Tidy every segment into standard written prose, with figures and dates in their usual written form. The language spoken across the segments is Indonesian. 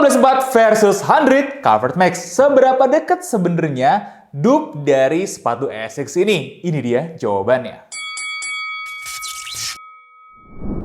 Blast 4 versus 100 Comfort Max. Seberapa dekat sebenarnya dupe dari sepatu Asics ini? Ini dia jawabannya.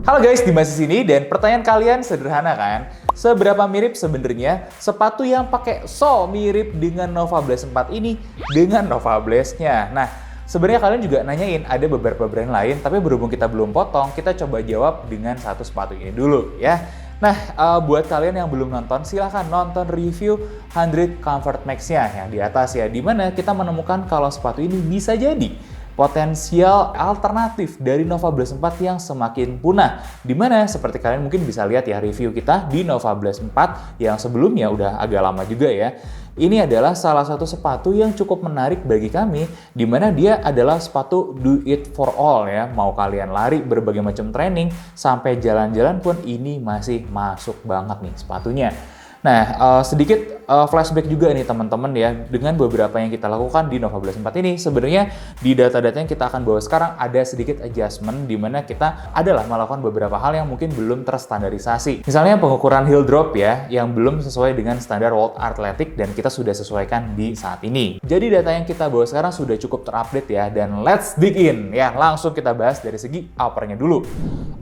Halo guys, Dimas di sini dan pertanyaan kalian sederhana kan? Seberapa mirip sebenarnya sepatu yang pakai sole mirip dengan Nova Blast 4 ini dengan Nova Blast-nya? Nah, sebenarnya kalian juga nanyain ada beberapa brand lain, tapi berhubung kita belum potong, kita coba jawab dengan satu sepatu ini dulu ya. Nah, buat kalian yang belum nonton, silahkan nonton review 100 Comfort Max-nya yang di atas ya, dimana kita menemukan kalau sepatu ini bisa jadi potensial alternatif dari Nova Blast 4 yang semakin punah. Dimana seperti kalian mungkin bisa lihat ya review kita di Nova Blast 4 yang sebelumnya udah agak lama juga ya. Ini adalah salah satu sepatu yang cukup menarik bagi kami, dimana dia adalah sepatu do it for all ya. Mau kalian lari berbagai macam training, sampai jalan-jalan pun ini masih masuk banget nih sepatunya. Nah, sedikit flashback juga nih teman-teman ya, dengan beberapa yang kita lakukan di Nova Blast 4 ini. Sebenarnya di data-data yang kita akan bawa sekarang ada sedikit adjustment di mana kita adalah melakukan beberapa hal yang mungkin belum terstandarisasi. Misalnya pengukuran heel drop ya, yang belum sesuai dengan standar World Athletic dan kita sudah sesuaikan di saat ini. Jadi data yang kita bawa sekarang sudah cukup terupdate ya, dan let's dig in ya, langsung kita bahas dari segi uppernya dulu.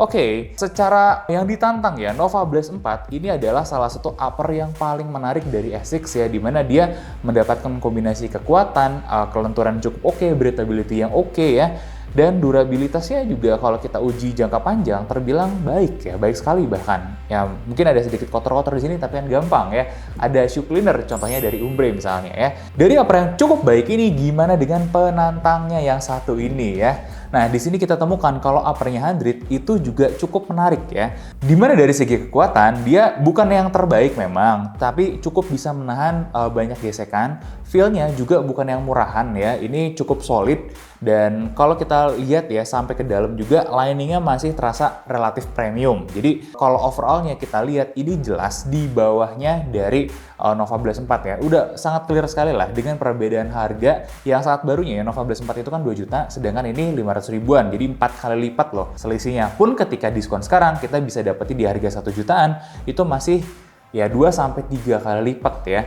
Oke, secara yang ditantang ya, Nova Blast 4 ini adalah salah satu upper yang paling menarik dari Asics ya, dimana dia mendapatkan kombinasi kekuatan, kelenturan cukup oke, breathability yang oke ya, dan durabilitasnya juga kalau kita uji jangka panjang terbilang baik ya, baik sekali bahkan. Ya mungkin ada sedikit kotor-kotor di sini tapi kan gampang ya. Ada shoe cleaner contohnya dari Umbre misalnya ya. Dari apa yang cukup baik ini, gimana dengan penantangnya yang satu ini ya? Nah, di sini kita temukan kalau uppernya 100 itu juga cukup menarik ya. Dimana dari segi kekuatan, dia bukan yang terbaik memang, tapi cukup bisa menahan banyak gesekan. Feel-nya juga bukan yang murahan ya, ini cukup solid. Dan kalau kita lihat ya, sampai ke dalam juga liningnya masih terasa relatif premium. Jadi kalau overallnya kita lihat, ini jelas di bawahnya dari Nova Blast 4 ya. Udah sangat clear sekali lah dengan perbedaan harga yang saat barunya ya. Nova Blast 4 itu kan 2 juta, sedangkan ini 500 ribuan, jadi 4 kali lipat loh selisihnya. Pun ketika diskon sekarang kita bisa dapetin di harga 1 jutaan, itu masih ya 2-3 kali lipat ya.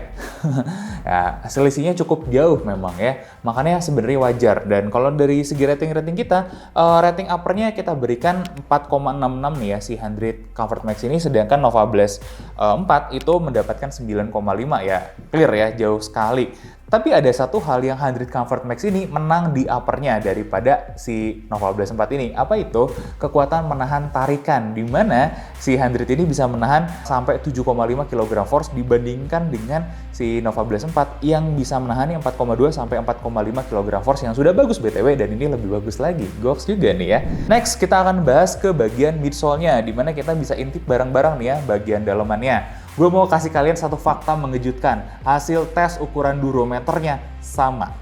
Ya, selisihnya cukup jauh memang ya. Makanya sebenarnya wajar. Dan kalau dari segi rating kita, rating uppernya kita berikan 4,66 nih ya si 100 Comfort Max ini, sedangkan Nova Blast 4 itu mendapatkan 9,5 ya. Clear ya, jauh sekali. Tapi ada satu hal yang 100 Comfort Max ini menang di uppernya daripada si Nova Blast 4 ini. Apa itu? Kekuatan menahan tarikan, di mana si 100 ini bisa menahan sampai 7,5 kg force dibandingkan dengan si Nova Blast 4 yang bisa menahan 4,2 sampai 4,5 kg force yang sudah bagus BTW, dan ini lebih bagus lagi. Goks juga nih ya. Next, kita akan bahas ke bagian midsole-nya, di mana kita bisa intip barang-barang nih ya, bagian dalamannya. Gue mau kasih kalian satu fakta mengejutkan. Hasil tes ukuran durometernya sama.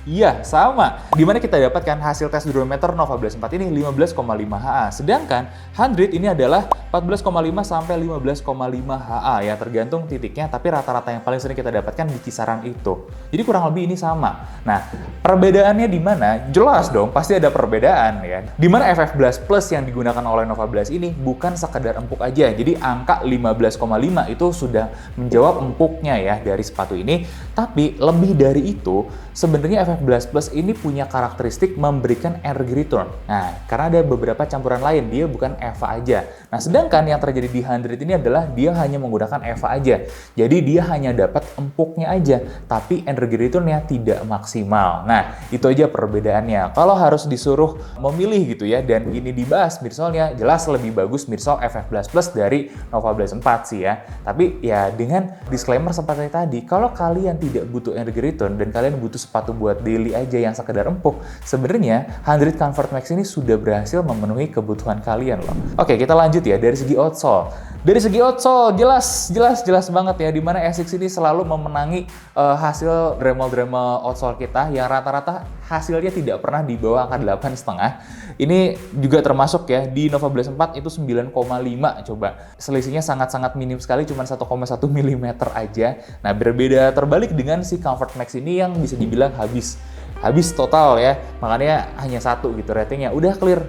Iya, sama. Dimana kita dapatkan hasil tes durometer Nova Blast 4 ini 15,5 HA. Sedangkan 100 ini adalah 14,5 sampai 15,5 HA ya, tergantung titiknya, tapi rata-rata yang paling sering kita dapatkan di kisaran itu. Jadi kurang lebih ini sama. Nah, perbedaannya di mana? Jelas dong, pasti ada perbedaan ya. Dimana FF Blast Plus yang digunakan oleh Nova Blast ini bukan sekedar empuk aja. Jadi angka 15,5 itu sudah menjawab empuknya ya dari sepatu ini. Tapi lebih dari itu, sebenarnya FF Blast Plus ini punya karakteristik memberikan energy return. Nah, karena ada beberapa campuran lain, dia bukan EVA aja. Nah, sedangkan yang terjadi di 100 ini adalah dia hanya menggunakan EVA aja. Jadi dia hanya dapat empuknya aja, tapi energy returnnya tidak maksimal. Nah, itu aja perbedaannya. Kalau harus disuruh memilih gitu ya, dan ini dibahas midsole-nya, jelas lebih bagus midsole FF Blast Plus dari Nova Blast 4 sih ya. Tapi ya dengan disclaimer seperti tadi, kalau kalian tidak butuh energy return dan kalian butuh sepatu buat daily aja yang sekedar empuk, sebenarnya 100 Comfort Max ini sudah berhasil memenuhi kebutuhan kalian loh. Oke, kita lanjut ya dari segi outsole. Dari segi outsole jelas banget ya, dimana Asics ini selalu memenangi hasil Dremel outsole kita yang rata-rata hasilnya tidak pernah di bawah angka 8,5. Ini juga termasuk ya di Nova Blast 4 itu 9,5 coba. Selisihnya sangat-sangat minim sekali, cuma 1,1 mm aja. Nah, berbeda terbalik dengan si Comfort Max ini yang bisa dibilang habis total ya, makanya hanya 1 gitu ratingnya, udah clear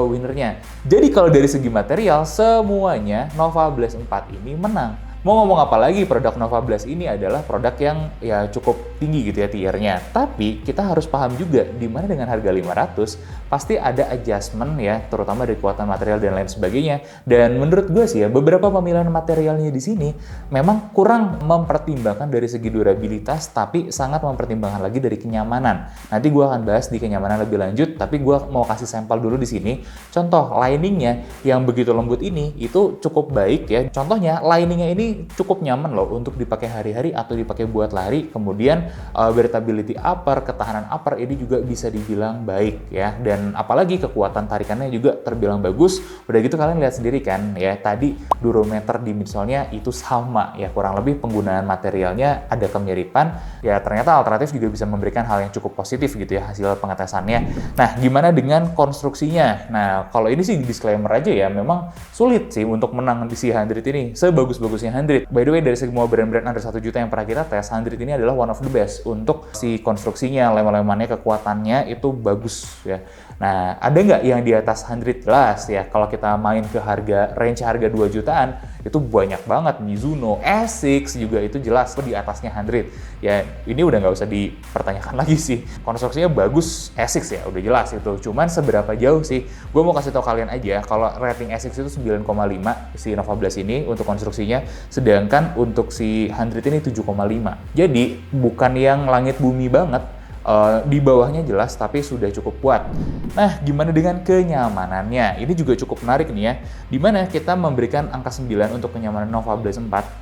winnernya. Jadi kalau dari segi material semuanya Nova Blast 4 ini menang. Mau ngomong apa lagi, produk Nova Blast ini adalah produk yang ya cukup tinggi gitu ya tiernya. Tapi kita harus paham juga di mana dengan harga 500 pasti ada adjustment ya, terutama dari kekuatan material dan lain sebagainya. Dan menurut gue sih ya, beberapa pemilihan materialnya di sini memang kurang mempertimbangkan dari segi durabilitas, tapi sangat mempertimbangkan lagi dari kenyamanan. Nanti gue akan bahas di kenyamanan lebih lanjut, tapi gue mau kasih sampel dulu di sini. Contoh liningnya yang begitu lembut ini itu cukup baik ya. Contohnya liningnya ini cukup nyaman loh untuk dipakai hari-hari atau dipakai buat lari. Kemudian breathability upper, ketahanan upper ini juga bisa dibilang baik ya. Dan apalagi kekuatan tarikannya juga terbilang bagus. Udah gitu kalian lihat sendiri kan ya, tadi durometer di midsole-nya itu sama ya, kurang lebih penggunaan materialnya ada kemiripan. Ya ternyata alternatif juga bisa memberikan hal yang cukup positif gitu ya hasil pengetesannya. Nah, gimana dengan konstruksinya? Nah, kalau ini sih disclaimer aja ya, memang sulit sih untuk menang di si 100 ini sebagus-bagusnya 100. By the way, dari semua brand-brand under 1 juta yang pernah kita tes, 100 ini adalah one of the best untuk si konstruksinya, lem-lemannya, kekuatannya itu bagus ya. Nah, ada nggak yang di atas 100? Jelas ya, kalau kita main ke range harga 2 jutaan, itu banyak banget. Mizuno, Asics juga itu jelas di atasnya 100. Ya, ini udah nggak usah dipertanyakan lagi sih. Konstruksinya bagus, Asics ya, udah jelas itu. Cuman seberapa jauh sih? Gue mau kasih tau kalian aja, kalau rating Asics itu 9,5 si Nova Blast ini untuk konstruksinya, sedangkan untuk si 100 ini 7,5. Jadi, bukan yang langit bumi banget. Di bawahnya jelas tapi sudah cukup kuat. Nah, gimana dengan kenyamanannya? Ini juga cukup menarik nih ya, dimana kita memberikan angka 9 untuk kenyamanan Nova Blast 4.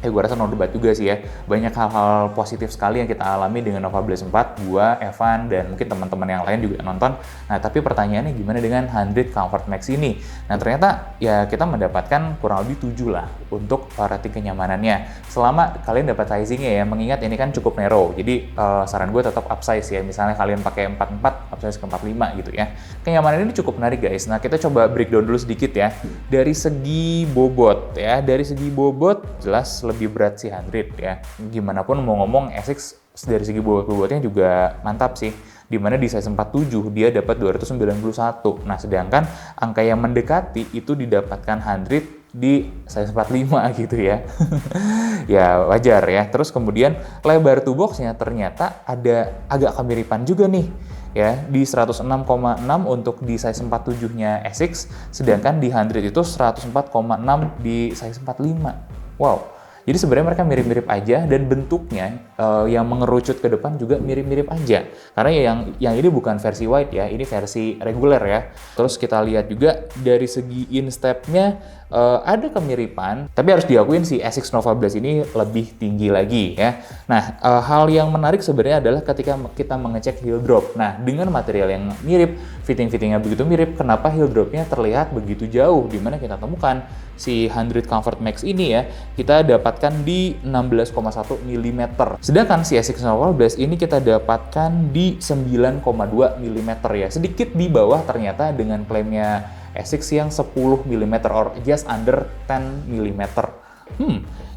Gue rasa no debat juga sih ya. Banyak hal-hal positif sekali yang kita alami dengan Nova Blast 4, gua, Evan, dan mungkin teman-teman yang lain juga nonton. Nah, tapi pertanyaannya gimana dengan 100 Comfort Max ini? Nah, ternyata ya kita mendapatkan kurang lebih 7 lah untuk rating kenyamanannya. Selama kalian dapat sizingnya ya, mengingat ini kan cukup narrow. Jadi saran gue tetap upsize ya. Misalnya kalian pakai 44, upsize ke 45 gitu ya. Kenyamanan ini cukup menarik guys. Nah, kita coba breakdown dulu sedikit ya. Dari segi bobot ya, dari segi bobot jelas lebih berat sih 100 ya. Gimana pun mau ngomong, Asics dari segi bobotnya juga mantap sih. Dimana di size 47 dia dapat 291. Nah, sedangkan angka yang mendekati itu didapatkan 100 di size 45 gitu ya. Ya wajar ya. Terus kemudian lebar toolbox-nya ternyata ada agak kemiripan juga nih. Ya, di 106,6 untuk di size 47-nya Asics, sedangkan di 100 itu 104,6 di size 45. Wow. Jadi sebenarnya mereka mirip-mirip aja, dan bentuknya yang mengerucut ke depan juga mirip-mirip aja. Karena yang ini bukan versi wide ya, ini versi reguler ya. Terus kita lihat juga dari segi instep-nya ada kemiripan, tapi harus diakuin si Asics Nova Blast ini lebih tinggi lagi ya. Nah, hal yang menarik sebenarnya adalah ketika kita mengecek heel drop. Nah, dengan material yang mirip, fitting-fittingnya begitu mirip, kenapa heel dropnya terlihat begitu jauh? Dimana kita temukan si 100 Comfort Max ini ya, kita dapatkan di 16,1 mm. Sedangkan si Asics Nova Blast ini kita dapatkan di 9,2 mm ya. Sedikit di bawah ternyata dengan klaimnya Asics yang 10 mm or just under 10 mm.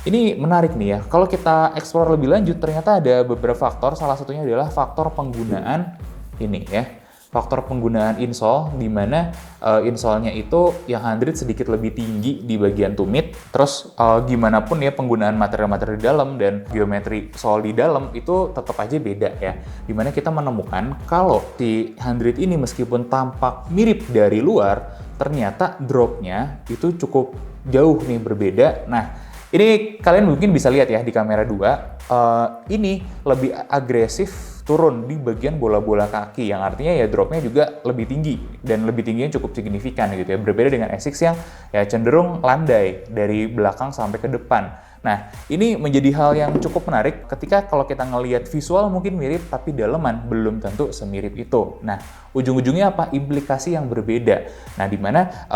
Ini menarik nih ya. Kalau kita explore lebih lanjut, ternyata ada beberapa faktor. Salah satunya adalah faktor penggunaan ini ya. Faktor penggunaan insole, di mana insole-nya itu yang 100 sedikit lebih tinggi di bagian tumit. Terus gimana pun ya penggunaan material-material di dalam dan geometri sole di dalam itu tetap aja beda ya. Dimana kita menemukan kalau si 100 ini meskipun tampak mirip dari luar, ternyata drop-nya itu cukup jauh nih berbeda. Nah, ini kalian mungkin bisa lihat ya di kamera 2, ini lebih agresif turun di bagian bola-bola kaki, yang artinya ya dropnya juga lebih tinggi, dan lebih tingginya cukup signifikan gitu ya, berbeda dengan Asics yang ya cenderung landai dari belakang sampai ke depan. Nah, ini menjadi hal yang cukup menarik ketika kalau kita ngelihat visual mungkin mirip, tapi daleman belum tentu semirip itu. Nah, ujung-ujungnya apa? Implikasi yang berbeda. Nah, di mana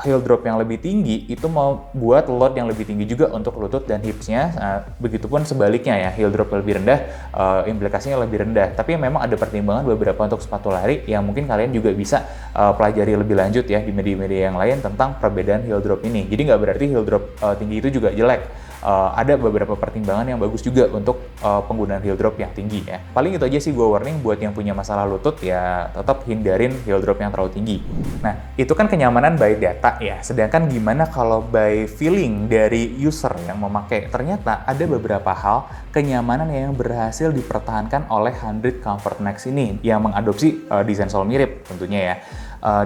heel drop yang lebih tinggi itu mau buat load yang lebih tinggi juga untuk lutut dan hipsnya. Begitupun sebaliknya ya, heel drop lebih rendah, implikasinya lebih rendah. Tapi memang ada pertimbangan beberapa untuk sepatu lari yang mungkin kalian juga bisa pelajari lebih lanjut ya di media-media yang lain tentang perbedaan heel drop ini. Jadi nggak berarti heel drop tinggi itu juga jelek. ada beberapa pertimbangan yang bagus juga untuk penggunaan heel drop yang tinggi ya. Paling itu aja sih gue warning buat yang punya masalah lutut ya, tetap hindarin heel drop yang terlalu tinggi. Nah, itu kan kenyamanan by data ya. Sedangkan gimana kalau by feeling dari user yang memakai? Ternyata ada beberapa hal kenyamanan yang berhasil dipertahankan oleh 100 Comfort Max ini yang mengadopsi desain sol mirip tentunya ya.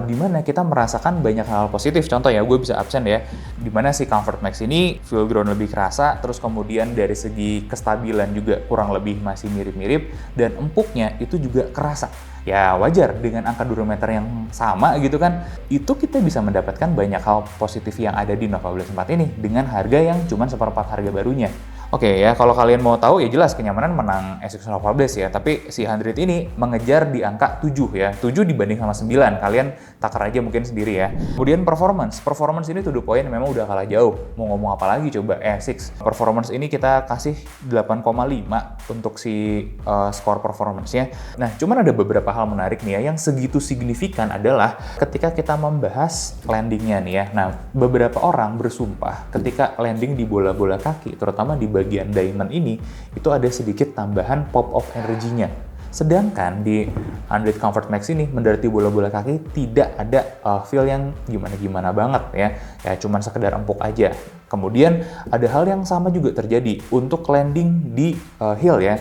Di mana kita merasakan banyak hal positif. Contoh ya, gue bisa absen ya, di mana si Comfort Max ini feel ground lebih kerasa, terus kemudian dari segi kestabilan juga kurang lebih masih mirip-mirip, dan empuknya itu juga kerasa. Ya wajar, dengan angka durometer yang sama gitu kan, itu kita bisa mendapatkan banyak hal positif yang ada di Nova Blast 4 ini dengan harga yang cuma seperempat harga barunya. Oke ya, kalau kalian mau tahu ya jelas kenyamanan menang Asus Nova Blast ya, tapi si 100 ini mengejar di angka 7 ya, 7 dibanding sama 9, kalian takar aja mungkin sendiri ya. Kemudian performance ini to the point memang udah kalah jauh, mau ngomong apa lagi coba, Asus. Performance ini kita kasih 8,5 untuk si skor performance-nya. Nah, cuman ada beberapa hal menarik nih ya, yang segitu signifikan adalah ketika kita membahas landingnya nih ya. Nah, beberapa orang bersumpah ketika landing di bola-bola kaki, terutama di bagian diamond ini, itu ada sedikit tambahan pop of energinya. Sedangkan di 100 Comfort Max ini mendekati bola-bola kaki tidak ada feel yang gimana-gimana banget ya. Ya cuman sekedar empuk aja. Kemudian ada hal yang sama juga terjadi untuk landing di heel ya.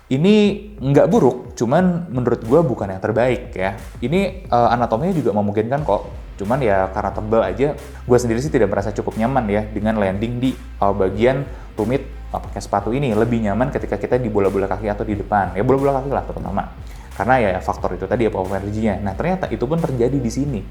Ini nggak buruk, cuman menurut gue bukan yang terbaik ya. Ini anatominya juga memungkinkan kok. Cuman ya karena tebal aja, gue sendiri sih tidak merasa cukup nyaman ya dengan landing di bagian tumit pakai sepatu ini. Lebih nyaman ketika kita di bola-bola kaki atau di depan. Ya bola-bola kaki lah terutama. Karena ya faktor itu tadi ya power energinya. Nah ternyata itu pun terjadi di sini.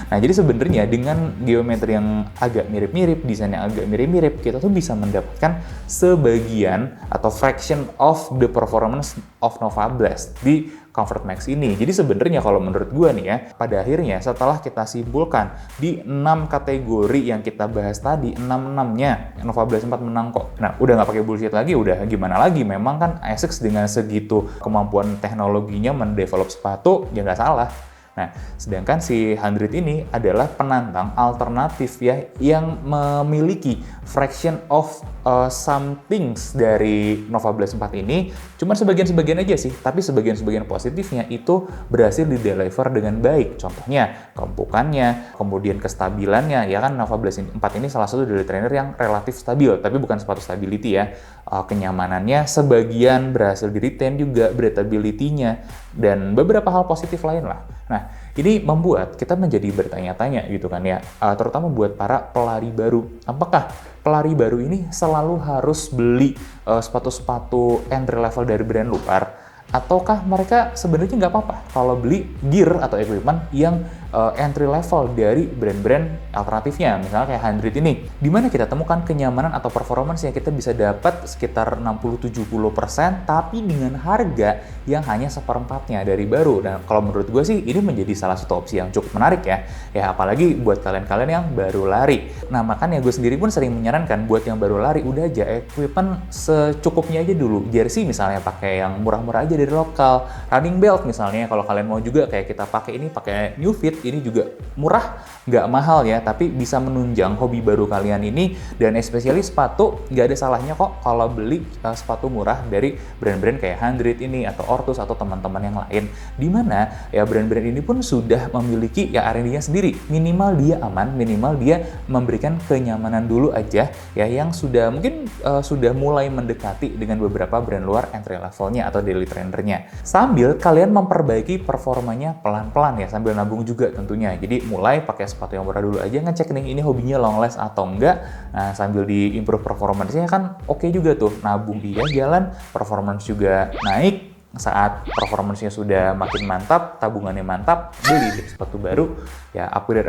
Nah jadi sebenarnya dengan geometri yang agak mirip-mirip, desain yang agak mirip-mirip, kita tuh bisa mendapatkan sebagian atau fraction of the performance of Nova Blast di Comfort Max ini. Jadi sebenarnya kalau menurut gue nih ya, pada akhirnya setelah kita simpulkan di 6 kategori yang kita bahas tadi, 6-6-nya Nova Blast 4 menang kok. Nah, udah nggak pakai bullshit lagi, udah gimana lagi? Memang kan Asics dengan segitu kemampuan teknologinya mendevelop sepatu, ya nggak salah. Nah, sedangkan si 100 ini adalah penantang alternatif ya yang memiliki fraction of some things dari Nova Blast 4 ini. Cuman sebagian-sebagian aja sih, tapi sebagian-sebagian positifnya itu berhasil di-deliver dengan baik. Contohnya, keempukannya, kemudian kestabilannya. Ya kan Nova Blast 4 ini salah satu dari trainer yang relatif stabil, tapi bukan sepatu stability ya. Kenyamanannya sebagian berhasil di-retain juga, breathability-nya, dan beberapa hal positif lain lah. Nah, ini membuat kita menjadi bertanya-tanya gitu kan ya, terutama buat para pelari baru. Apakah pelari baru ini selalu harus beli sepatu-sepatu entry level dari brand luar? Ataukah mereka sebenarnya nggak apa-apa kalau beli gear atau equipment yang entry level dari brand-brand alternatifnya, misalnya kayak 100 ini, di mana kita temukan kenyamanan atau performance yang kita bisa dapat sekitar 60-70%, tapi dengan harga yang hanya seperempatnya dari baru. Dan kalau menurut gue sih ini menjadi salah satu opsi yang cukup menarik ya. Ya apalagi buat kalian-kalian yang baru lari. Nah makanya gue sendiri pun sering menyarankan buat yang baru lari, udah aja equipment secukupnya aja dulu. Jersey misalnya pakai yang murah-murah aja dari lokal. Running belt misalnya, kalau kalian mau juga kayak kita pakai ini, pakai New Fit, ini juga murah, nggak mahal ya, tapi bisa menunjang hobi baru kalian ini. Dan especially sepatu, nggak ada salahnya kok kalau beli sepatu murah dari brand-brand kayak 100 ini atau Ortus atau teman-teman yang lain, dimana ya brand-brand ini pun sudah memiliki ya R&D-nya sendiri. Minimal dia aman, minimal dia memberikan kenyamanan dulu aja ya, yang sudah mungkin sudah mulai mendekati dengan beberapa brand luar entry levelnya atau daily trainernya, sambil kalian memperbaiki performanya pelan-pelan ya, sambil nabung juga tentunya. Jadi mulai pakai sepatu yang murah dulu aja, ngecek nih ini hobinya long last atau enggak. Nah sambil di improve performance-nya kan oke juga tuh, nabung dia jalan, performance juga naik. Saat performance-nya sudah makin mantap, tabungannya mantap, beli deh sepatu baru, ya upgrade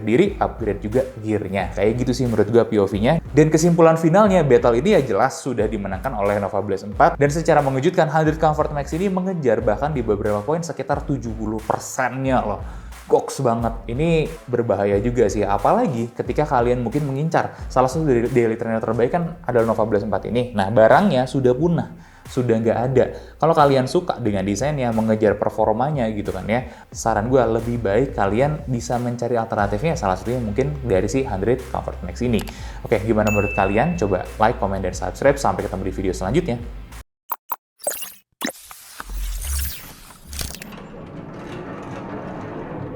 diri, upgrade juga gear-nya. Kayak gitu sih menurut gue POV-nya. Dan kesimpulan finalnya, battle ini ya jelas sudah dimenangkan oleh Nova Blast 4, dan secara mengejutkan 100 Comfort Max ini mengejar bahkan di beberapa poin sekitar 70%-nya loh. Goks banget. Ini berbahaya juga sih, apalagi ketika kalian mungkin mengincar salah satu dari daily trainer terbaik kan adalah Nova Blast 4 ini. Nah, barangnya sudah punah. sudah nggak ada. Kalau kalian suka dengan desainnya, mengejar performanya gitu kan ya, saran gue lebih baik kalian bisa mencari alternatifnya, salah satunya mungkin dari si 100 Comfort Max ini. Oke, gimana menurut kalian? Coba like, comment, dan subscribe. Sampai ketemu di video selanjutnya.